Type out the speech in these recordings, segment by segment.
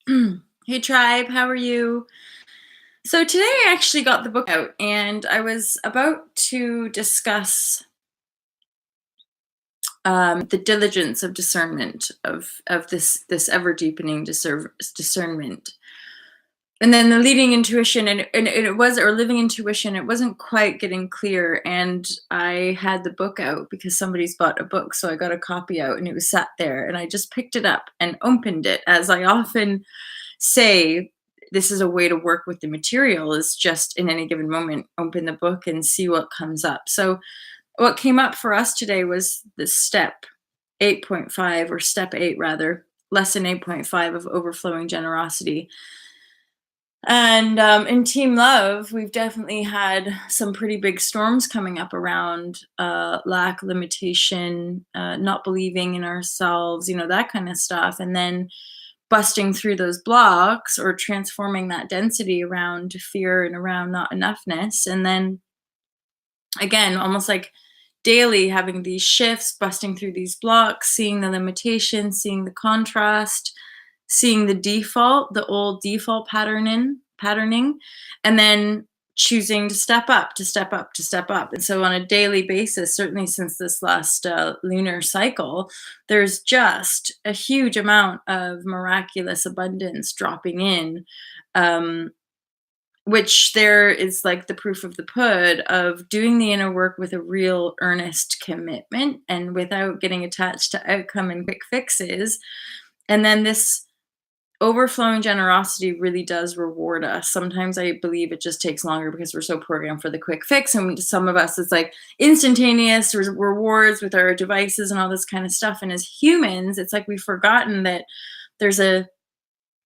Hey tribe, how are you? So today I actually got the book out and I was about to discuss the diligence of discernment of this ever deepening discernment, and then the leading intuition and it was or living intuition. It wasn't quite getting clear, and I had the book out because somebody's bought a book, so I got a copy out and it was sat there, and I just picked it up and opened it as I often say. This is a way to work with the material, is just in any given moment open the book and see what comes up. So what came up for us today was the step 8.5, or step 8 rather, lesson 8.5 of overflowing generosity. And in Team Love, we've definitely had some pretty big storms coming up around lack, limitation, not believing in ourselves, that kind of stuff. And then busting through those blocks, or transforming that density around fear and around not enoughness. And then again, almost like daily having these shifts, busting through these blocks, seeing the limitation, seeing the contrast, seeing the old default patterning, and then choosing to step up, to step up, to step up. And so on a daily basis, certainly since this last lunar cycle, there's just a huge amount of miraculous abundance dropping in. Um, which there is like the proof of the pud of doing the inner work with a real earnest commitment and without getting attached to outcome and quick fixes. And then this overflowing generosity really does reward us. Sometimes I believe it just takes longer because we're so programmed for the quick fix. And some of us, it's like instantaneous rewards with our devices and all this kind of stuff. And as humans, it's like we've forgotten that there's a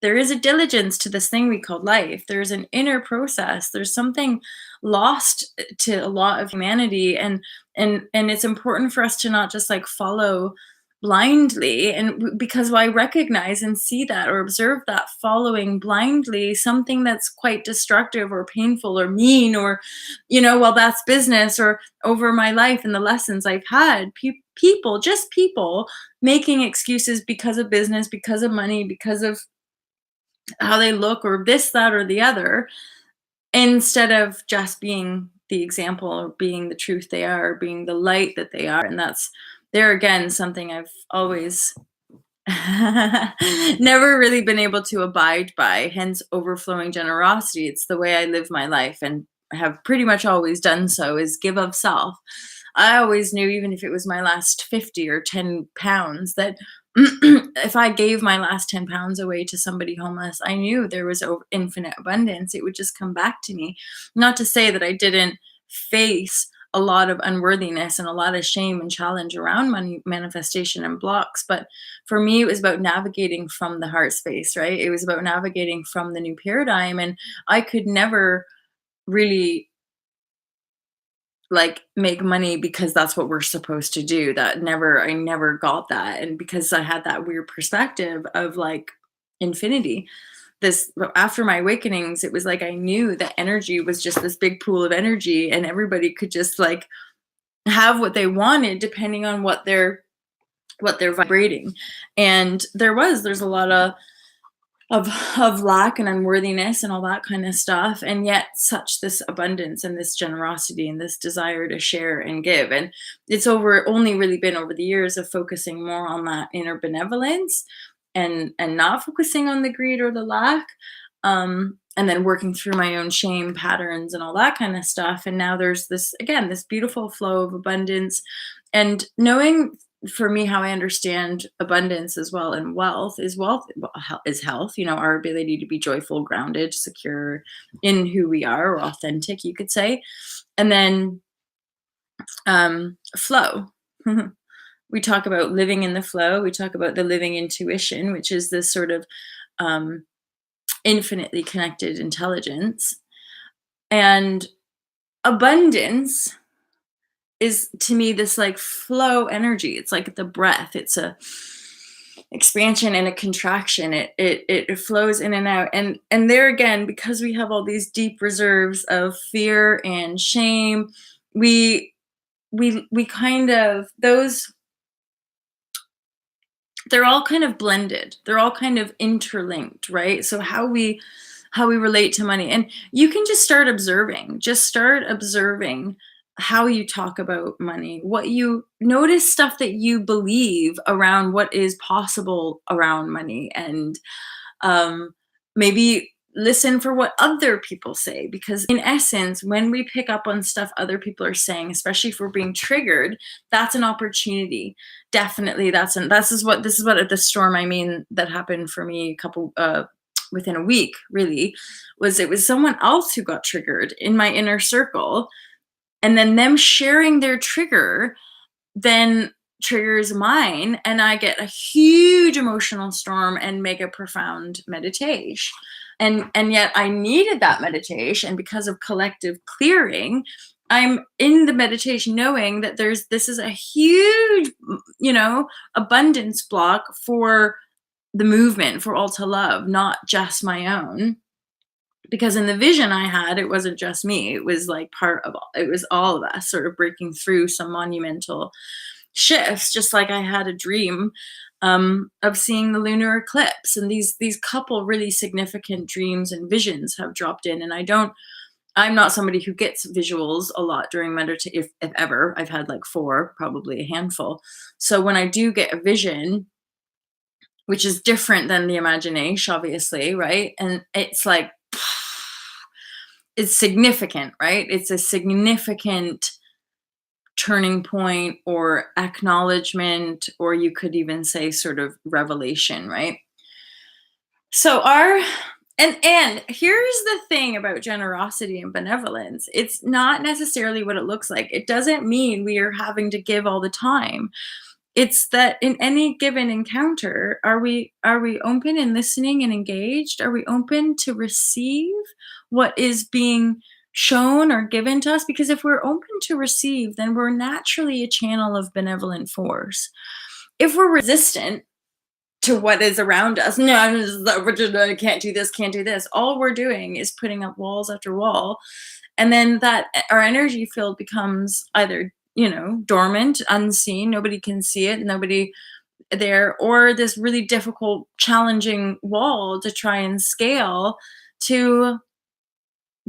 there is a diligence to this thing we call life. There's an inner process. There's something lost to a lot of humanity, and it's important for us to not just like follow blindly, and because I recognize and see that or observe that following blindly something that's quite destructive or painful or mean, or well, that's business, or over my life and the lessons I've had, people, just people making excuses because of business, because of money, because of how they look, or this, that, or the other, instead of just being the example, or being the truth they are, or being the light that they are. And that's there again something I've always never really been able to abide by, hence overflowing generosity. It's the way I live my life, and have pretty much always done so, is give of self. I always knew, even if it was my last 50 or 10 pounds, that if I gave my last 10 pounds away to somebody homeless, I knew there was infinite abundance. It would just come back to me. Not to say that I didn't face a lot of unworthiness and a lot of shame and challenge around money manifestation and blocks. But for me, it was about navigating from the heart space, right? It was about navigating from the new paradigm. And I could never really like make money because that's what we're supposed to do. I never got that. And because I had that weird perspective of like infinity, this after my awakenings, it was like I knew that energy was just this big pool of energy, and everybody could just like have what they wanted depending on what they're vibrating. And there's a lot of lack and unworthiness and all that kind of stuff, and yet such this abundance and this generosity and this desire to share and give. And it's only really been over the years of focusing more on that inner benevolence, and not focusing on the greed or the lack, and then working through my own shame patterns and all that kind of stuff. And now there's this, again, this beautiful flow of abundance. And knowing, for me, how I understand abundance as well, and wealth is health, our ability to be joyful, grounded, secure in who we are, or authentic, you could say. And then flow. We talk about living in the flow. We talk about the living intuition, which is this sort of um, infinitely connected intelligence. And abundance is, to me, this like flow energy. It's like the breath. It's a expansion and a contraction. It flows in and out. And there again, because we have all these deep reserves of fear and shame, we kind of, those they're all kind of blended. They're all kind of interlinked, right? So how we relate to money. And you can just start observing. Just start observing how you talk about money. What you notice, stuff that you believe around what is possible around money, and maybe listen for what other people say, because in essence, when we pick up on stuff other people are saying, especially if we're being triggered, that's an opportunity. Definitely, this is what at the storm, I mean, that happened for me a couple within a week, really. It was someone else who got triggered in my inner circle, and then them sharing their trigger then triggers mine, and I get a huge emotional storm and make a profound meditation. And yet I needed that meditation, because of collective clearing, I'm in the meditation knowing that this is a huge, abundance block for the movement, for all to love, not just my own. Because in the vision I had, it wasn't just me. It was like it was all of us sort of breaking through some monumental shifts, just like I had a dream of seeing the lunar eclipse, and these couple really significant dreams and visions have dropped in. And I'm not somebody who gets visuals a lot during meditation, if ever. I've had like four, probably a handful. So when I do get a vision, which is different than the imagination, obviously, right? And it's like, it's significant, right? It's a significant turning point or acknowledgement, or you could even say sort of revelation, right? So and here's the thing about generosity and benevolence. It's not necessarily what it looks like. It doesn't mean we are having to give all the time. It's that in any given encounter, are we open and listening and engaged? Are we open to receive what is being shown or given to us? Because if we're open to receive, then we're naturally a channel of benevolent force. If we're resistant to what is around us, no, I can't do this, can't do this, all we're doing is putting up walls after wall. And then that our energy field becomes either, dormant, unseen, nobody can see it, nobody there, or this really difficult, challenging wall to try and scale to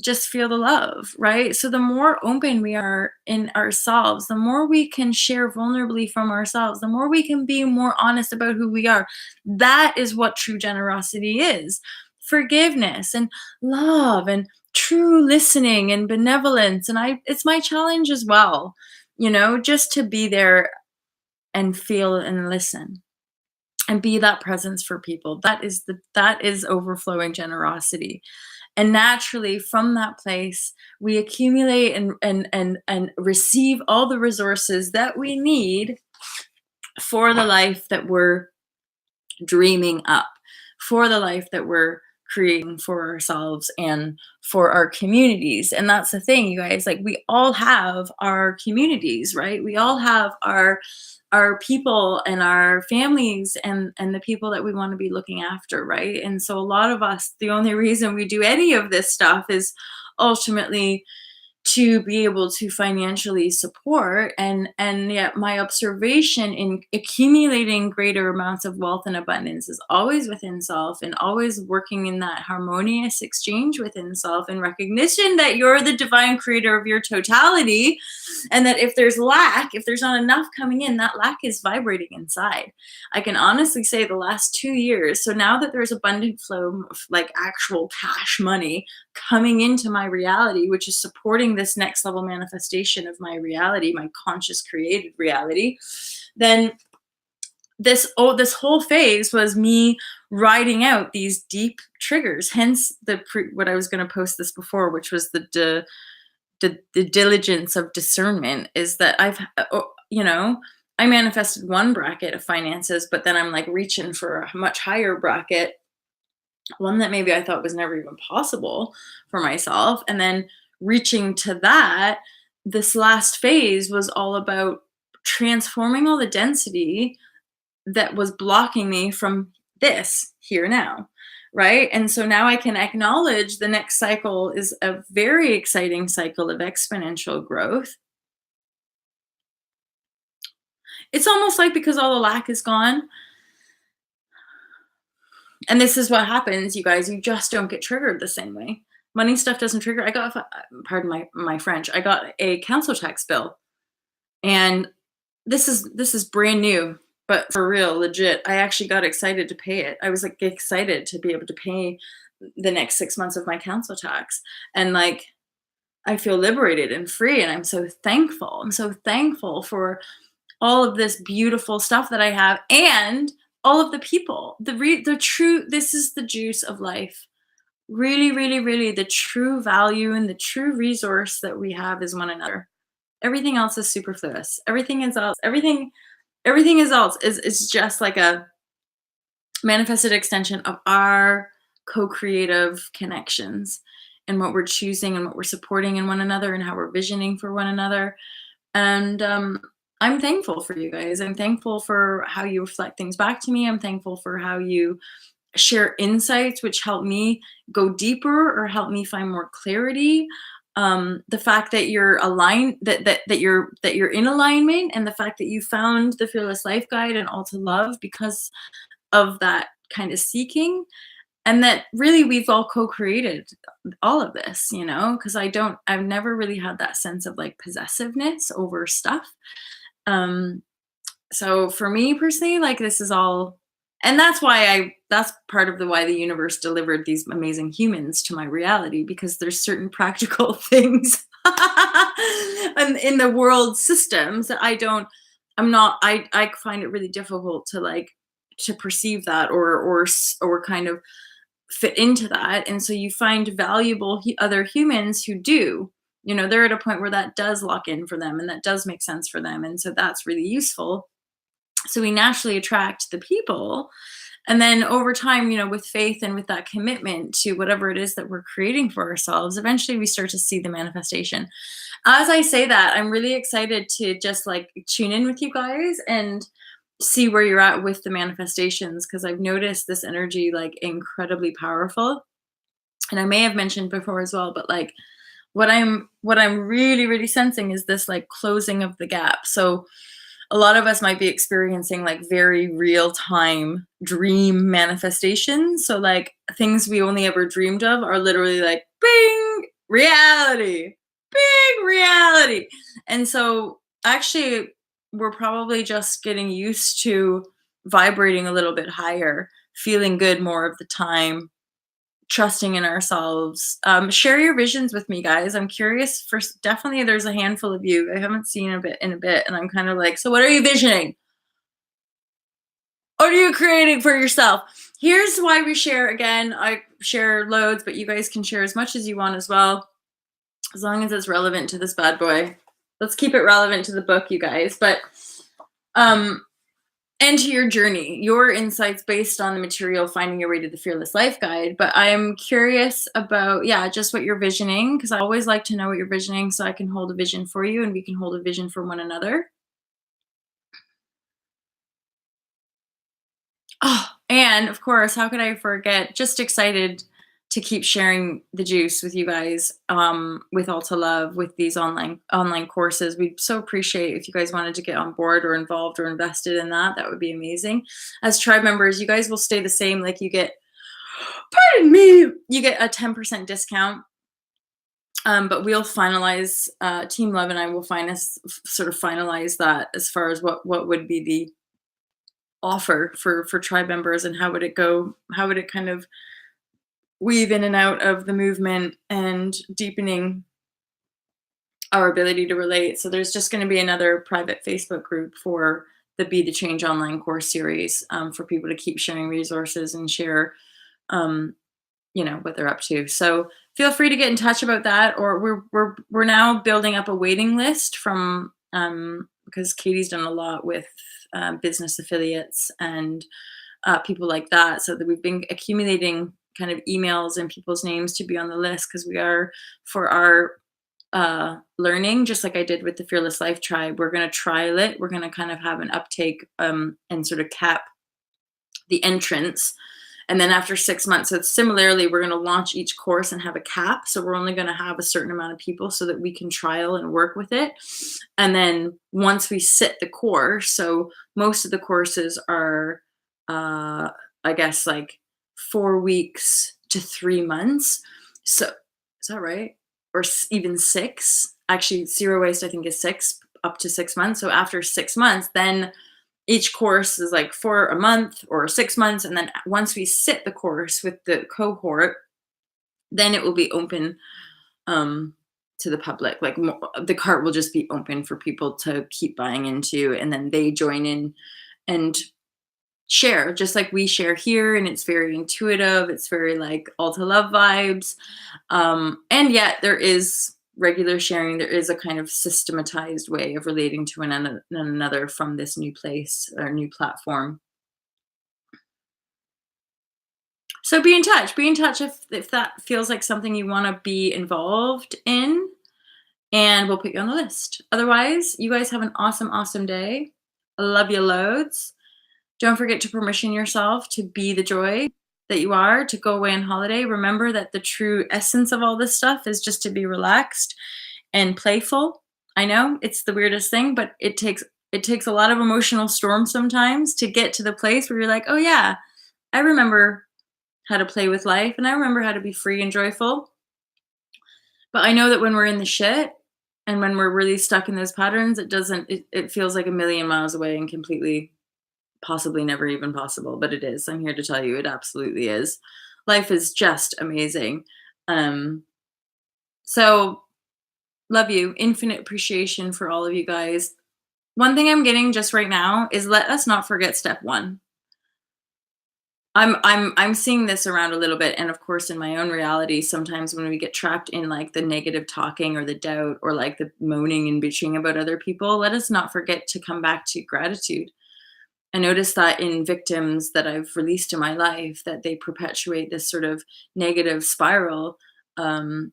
just feel the love, right? So the more open we are in ourselves, the more we can share vulnerably from ourselves, the more we can be more honest about who we are. That is what true generosity is. Forgiveness and love and true listening and benevolence. And it's my challenge as well, just to be there and feel and listen and be that presence for people. That is overflowing generosity. And naturally, from that place, we accumulate and receive all the resources that we need for the life that we're dreaming up, for the life that we're creating for ourselves and for our communities. And that's the thing, you guys, like, we all have our communities, right? We all have our people and our families and the people that we want to be looking after, right? And so a lot of us, the only reason we do any of this stuff is ultimately to be able to financially support. And yet my observation in accumulating greater amounts of wealth and abundance is always within self, and always working in that harmonious exchange within self, and recognition that you're the divine creator of your totality, and that if there's lack, if there's not enough coming in, that lack is vibrating inside. I can honestly say the last 2 years, so now that there's abundant flow of like actual cash money coming into my reality, which is supporting this next level manifestation of my reality, my conscious created reality, then this whole phase was me riding out these deep triggers. Hence what I was going to post this before, which was the diligence of discernment, is that I manifested one bracket of finances, but then I'm like reaching for a much higher bracket, one that maybe I thought was never even possible for myself. And then reaching to that, this last phase was all about transforming all the density that was blocking me from this here now, right? And so now I can acknowledge the next cycle is a very exciting cycle of exponential growth. It's almost like, because all the lack is gone, And this is what happens, you guys, you just don't get triggered the same way. Money stuff doesn't trigger. I got, pardon my French, I got a council tax bill, and this is brand new, but for real, legit. I actually got excited to pay it. I was like excited to be able to pay the next 6 months of my council tax, and like I feel liberated and free, and I'm so thankful. I'm so thankful for all of this beautiful stuff that I have, and all of the people. The true, this is the juice of life. Really, really, really, the true value and the true resource that we have is one another. Everything else is superfluous. Everything is else. Everything is else is just like a manifested extension of our co-creative connections, and what we're choosing and what we're supporting in one another and how we're visioning for one another. And I'm thankful for you guys. I'm thankful for how you reflect things back to me. I'm thankful for how you share insights which help me go deeper or help me find more clarity. The fact that you're aligned, that you're in alignment, and the fact that you found the Fearless Life Guide and All to Love because of that kind of seeking, and that really we've all co-created all of this, because I've never really had that sense of like possessiveness over stuff. um so for me personally, like this is all, and that's part of the why the universe delivered these amazing humans to my reality, because there's certain practical things in the world systems that I find it really difficult to like to perceive that, or kind of fit into that. And so you find valuable other humans who do, they're at a point where that does lock in for them and that does make sense for them, and so that's really useful. So we naturally attract the people, and then over time, with faith and with that commitment to whatever it is that we're creating for ourselves, eventually we start to see the manifestation. As I say that, I'm really excited to just like tune in with you guys and see where you're at with the manifestations, because I've noticed this energy like incredibly powerful. And I may have mentioned before as well, but like what I'm really really sensing is this like closing of the gap. So a lot of us might be experiencing like very real time dream manifestations. So like things we only ever dreamed of are literally like bing, reality, big reality. And so actually we're probably just getting used to vibrating a little bit higher, feeling good more of the time, trusting in ourselves. Share your visions with me, guys. I'm curious. For definitely, there's a handful of you I haven't seen in a bit, and I'm kind of like, so what are you visioning? What are you creating for yourself? Here's why we share. Again, I share loads, but you guys can share as much as you want as well, as long as it's relevant to this bad boy. Let's keep it relevant to the book, you guys. But um, and to your journey, your insights based on the material, finding your way to the Fearless Life Guide. But I'm curious about, yeah, just what you're visioning, because I always like to know what you're visioning so I can hold a vision for you and we can hold a vision for one another. Oh, and of course, how could I forget? Just excited to keep sharing the juice with you guys, with All to Love, with these online courses. We'd so appreciate if you guys wanted to get on board or involved or invested in that. That would be amazing. As tribe members, you guys will stay the same. Like you get, pardon me, you get a 10% discount. But we'll finalize. Team Love and I will sort of finalize that as far as what would be the offer for tribe members, and how would it go, how would it kind of weave in and out of the movement and deepening our ability to relate. So there's just going to be another private Facebook group for the Be the Change online course series, for people to keep sharing resources and share um, what they're up to. So feel free to get in touch about that, or we're now building up a waiting list from, because Katie's done a lot with business affiliates and people like that, so that we've been accumulating kind of emails and people's names to be on the list, because we are, for our learning, just like I did with the Fearless Life Tribe, we're going to trial it. We're going to kind of have an uptake, and sort of cap the entrance. And then after 6 months, so similarly, we're going to launch each course and have a cap. So we're only going to have a certain amount of people so that we can trial and work with it. And then once we sit the course, so most of the courses are, I guess, like 4 weeks to 3 months. So is that right? Or even six? Actually, zero waste I think is six, up to 6 months. So after 6 months, then each course is like for a month or 6 months, and then once we sit the course with the cohort, then it will be open um, to the public. Like the cart will just be open for people to keep buying into, and then they join in and share, just like we share here. And it's very intuitive. It's very like all to love vibes. And yet there is regular sharing. There is a kind of systematized way of relating to one another from this new place or new platform. So be in touch. Be in touch if that feels like something you want to be involved in, and we'll put you on the list. Otherwise, you guys have an awesome, awesome day. I love you loads. Don't forget to permission yourself to be the joy that you are, to go away on holiday. Remember that the true essence of all this stuff is just to be relaxed and playful. I know it's the weirdest thing, but it takes a lot of emotional storm sometimes to get to the place where you're like, oh yeah, I remember how to play with life, and I remember how to be free and joyful. But I know that when we're in the shit and when we're really stuck in those patterns, it feels like a million miles away and completely, possibly never even possible. But it is. I'm here to tell you it absolutely is. Life is just amazing. Um, so love you. Infinite appreciation for all of you guys. One thing I'm getting just right now is let us not forget step one. I'm seeing this around a little bit, and of course in my own reality, sometimes when we get trapped in like the negative talking or the doubt or like the moaning and bitching about other people, let us not forget to come back to gratitude. I notice that in victims that I've released in my life, that they perpetuate this sort of negative spiral, um,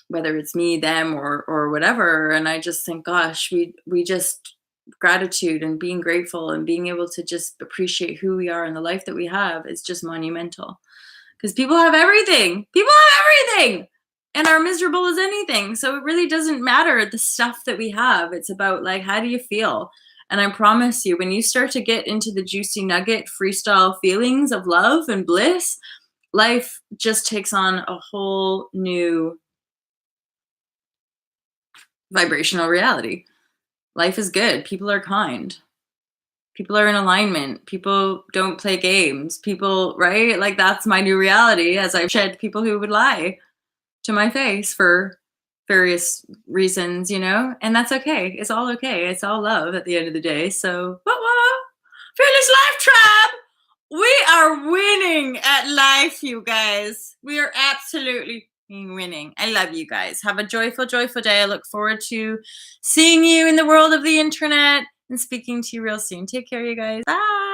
whether it's me, them, or whatever. And I just think, gosh, we just gratitude and being grateful and being able to just appreciate who we are and the life that we have is just monumental. Because people have everything. People have everything and are miserable as anything. So it really doesn't matter the stuff that we have. It's about like, how do you feel? And I promise you, when you start to get into the juicy nugget freestyle feelings of love and bliss, life just takes on a whole new vibrational reality. Life is good. People are kind. People are in alignment. People don't play games. People, right? Like that's my new reality as I've shed people who would lie to my face for various reasons, and that's okay. It's all okay. It's all love at the end of the day. So, what? Fearless Life Tribe! We are winning at life, you guys. We are absolutely winning. I love you guys. Have a joyful, joyful day. I look forward to seeing you in the world of the internet and speaking to you real soon. Take care, you guys. Bye.